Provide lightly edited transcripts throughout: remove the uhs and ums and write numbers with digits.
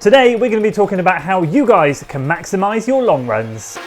Today we're going to be talking about how you guys can maximise your long runs.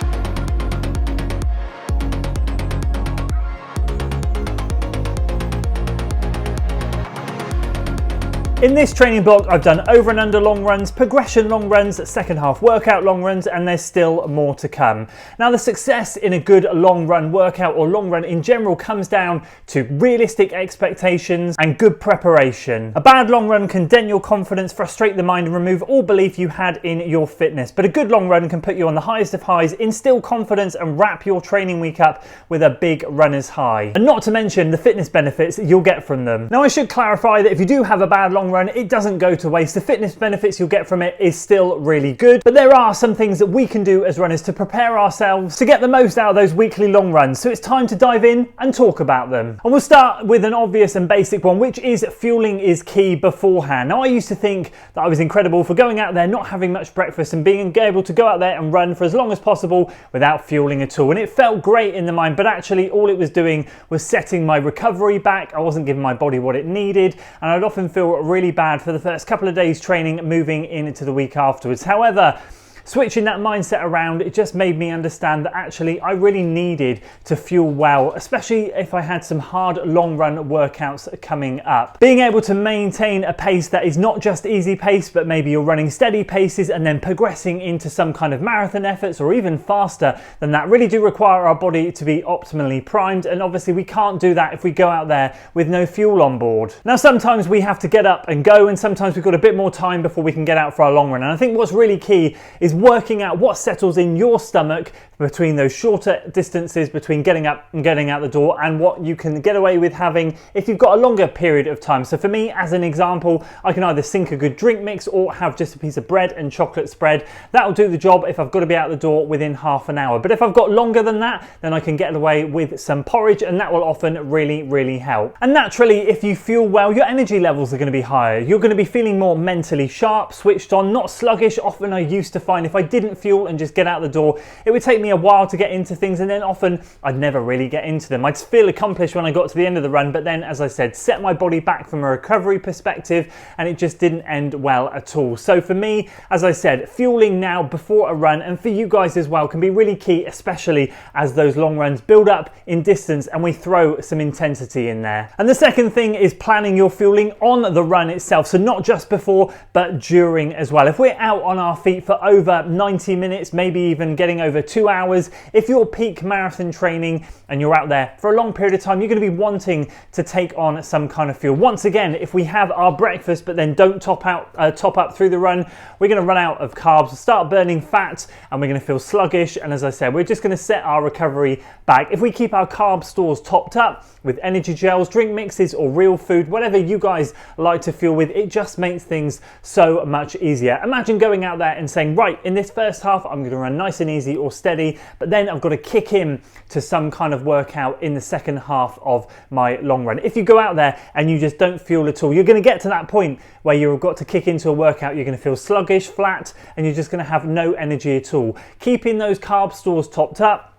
In this training block, I've done over and under long runs, progression long runs, second half workout long runs, and there's still more to come. Now, the success in a good long run workout or long run in general comes down to realistic expectations and good preparation. A bad long run can dent your confidence, frustrate the mind, and remove all belief you had in your fitness. But a good long run can put you on the highest of highs, instill confidence, and wrap your training week up with a big runner's high. And not to mention the fitness benefits you'll get from them. Now, I should clarify that if you do have a bad long run, it doesn't go to waste. The fitness benefits you'll get from it is still really good, but there are some things that we can do as runners to prepare ourselves to get the most out of those weekly long runs. So it's time to dive in and talk about them. And we'll start with an obvious and basic one, which is fueling is key beforehand. Now, I used to think that I was incredible for going out there, not having much breakfast and being able to go out there and run for as long as possible without fueling at all. And it felt great in the mind, but actually all it was doing was setting my recovery back. I wasn't giving my body what it needed, and I'd often feel really bad for the first couple of days training moving into the week afterwards. However, switching that mindset around, it just made me understand that actually I really needed to fuel well, especially if I had some hard long run workouts coming up. Being able to maintain a pace that is not just easy pace, but maybe you're running steady paces and then progressing into some kind of marathon efforts or even faster than that, really do require our body to be optimally primed. And obviously we can't do that if we go out there with no fuel on board. Now, sometimes we have to get up and go, and sometimes we've got a bit more time before we can get out for our long run. And I think what's really key is working out what settles in your stomach between those shorter distances between getting up and getting out the door, and what you can get away with having if you've got a longer period of time. So for me, as an example, I can either sink a good drink mix or have just a piece of bread and chocolate spread. That'll do the job if I've got to be out the door within half an hour. But if I've got longer than that, then I can get away with some porridge, and that will often really help. And naturally, if you fuel well, your energy levels are going to be higher. You're going to be feeling more mentally sharp, switched on, not sluggish. Often I used to find if I didn't fuel and just get out the door, it would take me a while to get into things, and then often I'd never really get into them. I'd feel accomplished when I got to the end of the run, but then, as I said, set my body back from a recovery perspective, and it just didn't end well at all. So for me, as I said, fueling now before a run, and for you guys as well, can be really key, especially as those long runs build up in distance and we throw some intensity in there. And the second thing is planning your fueling on the run itself. So not just before, but during as well. If we're out on our feet for over 90 minutes, maybe even getting over 2 hours, if you're peak marathon training and you're out there for a long period of time, you're going to be wanting to take on some kind of fuel. Once again, if we have our breakfast but then don't top up through the run, we're going to run out of carbs, start burning fat, and we're going to feel sluggish. And as I said, we're just going to set our recovery back. If we keep our carb stores topped up with energy gels, drink mixes, or real food, whatever you guys like to fuel with, it just makes things so much easier. Imagine going out there and saying, right, in this first half, I'm going to run nice and easy or steady, but then I've got to kick in to some kind of workout in the second half of my long run. If you go out there and you just don't fuel at all, you're going to get to that point where you've got to kick into a workout, you're going to feel sluggish, flat, and you're just going to have no energy at all. Keeping those carb stores topped up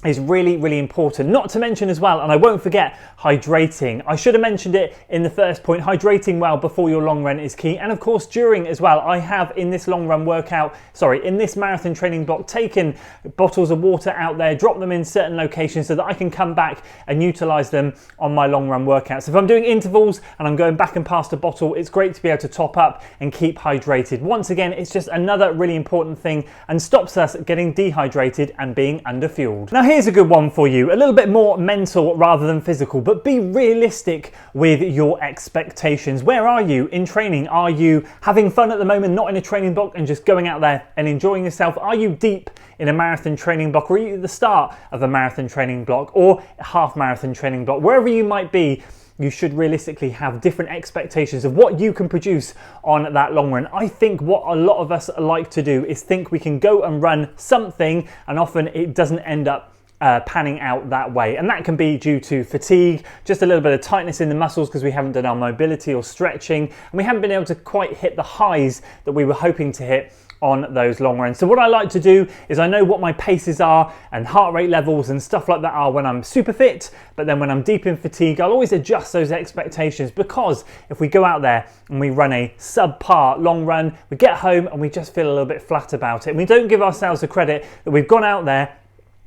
is really important. Not to mention as well, and I won't forget, hydrating. I should have mentioned it in the first point. Hydrating well before your long run is key, and of course during as well. I have in this long run workout, in this marathon training block, taken bottles of water out there, drop them in certain locations so that I can come back and utilize them on my long run workouts. If I'm doing intervals and I'm going back and past a bottle, it's great to be able to top up and keep hydrated. Once again, it's just another really important thing and stops us getting dehydrated and being underfueled. Now, here's a good one for you, a little bit more mental rather than physical, but be realistic with your expectations. Where are you in training? Are you having fun at the moment, not in a training block and just going out there and enjoying yourself? Are you deep in a marathon training block, or are you at the start of a marathon training block or half marathon training block? Wherever you might be, you should realistically have different expectations of what you can produce on that long run. I think what a lot of us like to do is think we can go and run something, and often it doesn't end up panning out that way. And that can be due to fatigue, just a little bit of tightness in the muscles because we haven't done our mobility or stretching, and we haven't been able to quite hit the highs that we were hoping to hit on those long runs. So what I like to do is I know what my paces are and heart rate levels and stuff like that are when I'm super fit, but then when I'm deep in fatigue, I'll always adjust those expectations, because if we go out there and we run a subpar long run, we get home and we just feel a little bit flat about it. And we don't give ourselves the credit that we've gone out there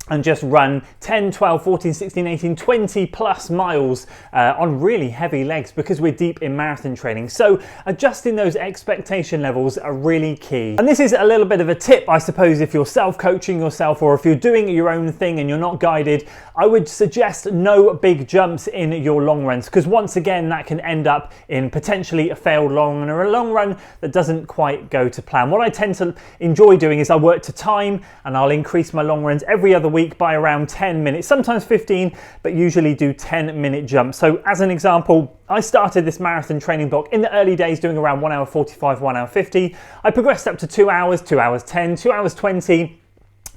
and just run 10, 12, 14, 16, 18, 20 plus miles on really heavy legs, because we're deep in marathon training. So adjusting those expectation levels are really key. And this is a little bit of a tip, I suppose, if you're self-coaching yourself or if you're doing your own thing and you're not guided. I would suggest no big jumps in your long runs, because once again, that can end up in potentially a failed long run or a long run that doesn't quite go to plan. What I tend to enjoy doing is I work to time, and I'll increase my long runs every other week by around 10 minutes, sometimes 15, but usually do 10-minute jumps. So as an example, I started this marathon training block in the early days doing around 1 hour 45, 1 hour 50. I progressed up to 2 hours, 2 hours 10, 2 hours 20,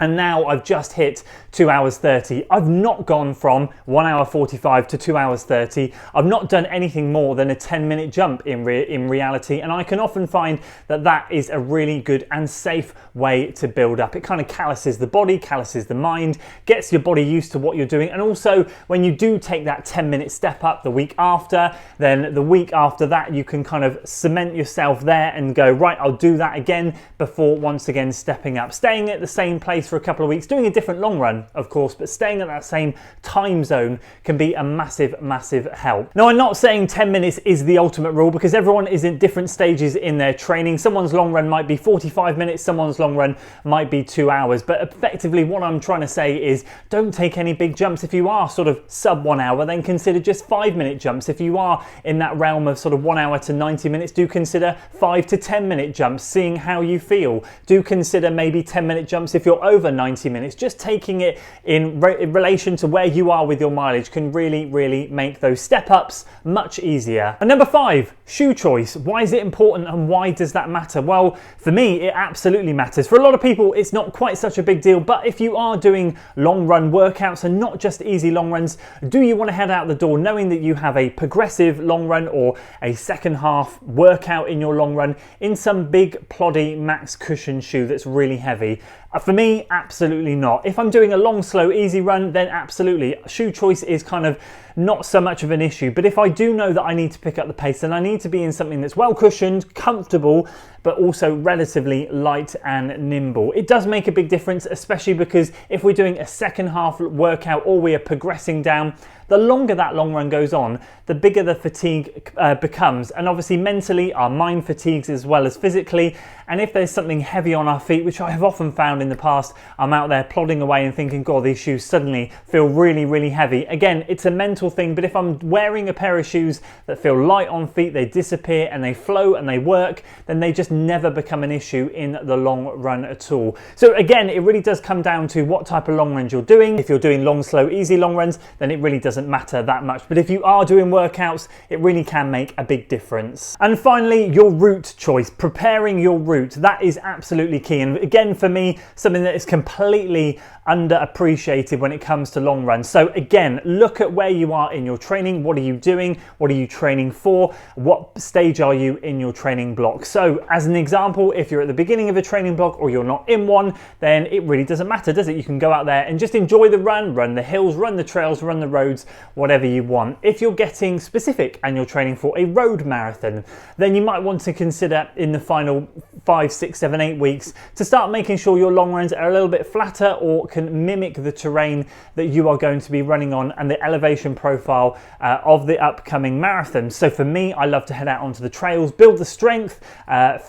and now I've just hit 2 hours 30. I've not gone from 1 hour 45 to 2 hours 30. I've not done anything more than a 10-minute jump in reality, and I can often find that that is a really good and safe way to build up. It kind of calluses the body, calluses the mind, gets your body used to what you're doing, and also when you do take that 10-minute step up the week after, then the week after that you can kind of cement yourself there and go, right, I'll do that again before once again stepping up. Staying at the same place for a couple of weeks, doing a different long run, of course, but staying at that same time zone can be a massive help. Now, I'm not saying 10 minutes is the ultimate rule, because everyone is in different stages in their training. Someone's long run might be 45 minutes, someone's long run might be 2 hours, but effectively what I'm trying to say is don't take any big jumps. If you are sort of sub 1 hour, then consider just 5-minute jumps. If you are in that realm of sort of 1 hour to 90 minutes, do consider 5 to 10-minute jumps, seeing how you feel. Do consider maybe 10-minute jumps if you're over 90 minutes. Just taking it in relation to where you are with your mileage can really make those step ups much easier. And number 5, shoe choice. Why is it important and why does that matter? Well, for me, it absolutely matters. For a lot of people, it's not quite such a big deal, but if you are doing long run workouts and not just easy long runs, do you want to head out the door knowing that you have a progressive long run or a second half workout in your long run in some big ploddy max cushion shoe that's really heavy? For me, absolutely not. If I'm doing a long, slow, easy run, then absolutely. Shoe choice is kind of not so much of an issue. But if I do know that I need to pick up the pace, then I need to be in something that's well cushioned, comfortable, but also relatively light and nimble. It does make a big difference, especially because if we're doing a second half workout or we are progressing down, the longer that long run goes on, the bigger the fatigue becomes. And obviously mentally, our mind fatigues as well as physically. And if there's something heavy on our feet, which I have often found in the past, I'm out there plodding away and thinking, God, these shoes suddenly feel really heavy. Again, it's a mental thing, but if I'm wearing a pair of shoes that feel light on feet, they disappear and they flow and they work, then they just never become an issue in the long run at all. So again, it really does come down to what type of long runs you're doing. If you're doing long, slow, easy long runs, then it really doesn't matter that much. But if you are doing workouts, it really can make a big difference. And finally, your route choice, preparing your route. That is absolutely key. And again, for me, something that is completely underappreciated when it comes to long runs. So again, look at where you are in your training. What are you doing? What are you training for? What stage are you in your training block? So as an example, if you're at the beginning of a training block or you're not in one, then it really doesn't matter, does it? You can go out there and just enjoy the run the hills, run the trails, run the roads, whatever you want. If you're getting specific and you're training for a road marathon, then you might want to consider in the final 5, 6, 7, 8 weeks to start making sure your long runs are a little bit flatter or can mimic the terrain that you are going to be running on and the elevation profile of the upcoming marathon. So for me, I love to head out onto the trails, build the strength,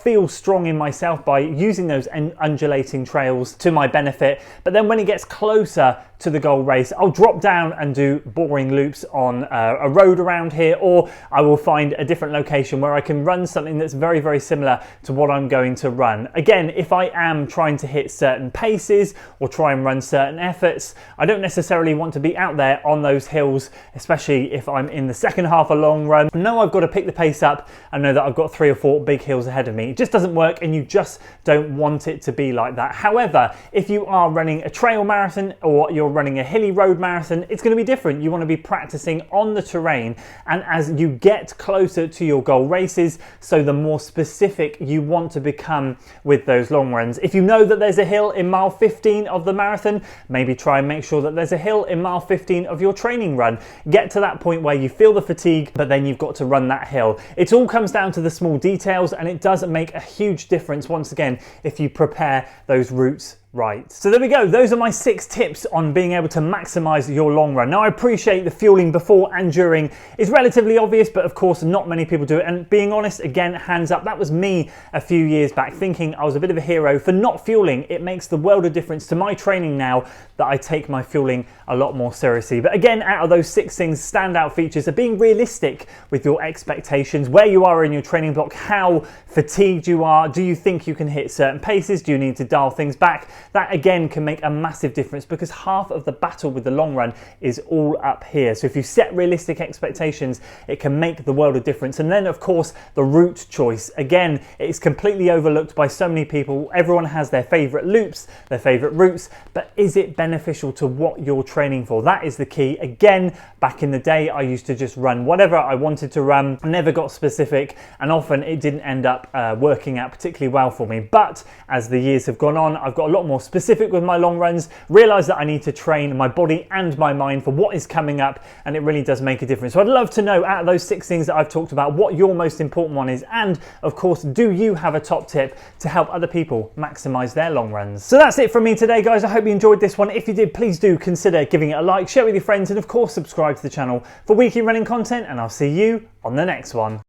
feel strong in myself by using those undulating trails to my benefit. But then when it gets closer to the goal race, I'll drop down and do boring loops on a road around here, or I will find a different location where I can run something that's very similar to what I'm going to run. Again, if I am trying to hit certain paces or try and run certain efforts, I don't necessarily want to be out there on those hills especially if I'm in the second half of a long run. I know I've got to pick the pace up. I know that I've got 3 or 4 big hills ahead of me. It just doesn't work, and you just don't want it to be like that. However, if you are running a trail marathon or you're running a hilly road marathon, it's going to be different. You want to be practicing on the terrain, and as you get closer to your goal races, so the more specific you want to become with those long runs. If you know that there's a hill in mile 15 of the marathon, maybe try and make sure that there's a hill in mile 15 of your training run. Get to that point where you feel the fatigue, but then you've got to run that hill. It all comes down to the small details, and it does make a huge difference once again if you prepare those routes right. So there we go. Those are my 6 tips on being able to maximize your long run. Now, I appreciate the fueling before and during is relatively obvious, but of course not many people do it. And being honest, again, hands up, that was me a few years back, thinking I was a bit of a hero for not fueling. It makes the world of difference to my training now that I take my fueling a lot more seriously. But again, out of those 6 things, standout features are being realistic with your expectations, where you are in your training block, how fatigued you are, do you think you can hit certain paces, do you need to dial things back? That again can make a massive difference, because half of the battle with the long run is all up here. So if you set realistic expectations, it can make the world of difference. And then of course the route choice, again, it's completely overlooked by so many people. Everyone has their favorite loops, their favorite routes, but is it beneficial to what you're training for? That is the key. Again, back in the day, I used to just run whatever I wanted to run, never got specific, and often it didn't end up working out particularly well for me. But as the years have gone on, I've got a lot more specific with my long runs, realize that I need to train my body and my mind for what is coming up, and it really does make a difference. So I'd love to know, out of those 6 things that I've talked about, what your most important one is, and of course, do you have a top tip to help other people maximize their long runs? So that's it from me today, guys. I hope you enjoyed this one. If you did, please do consider giving it a like, share it with your friends, and of course subscribe to the channel for weekly running content, and I'll see you on the next one.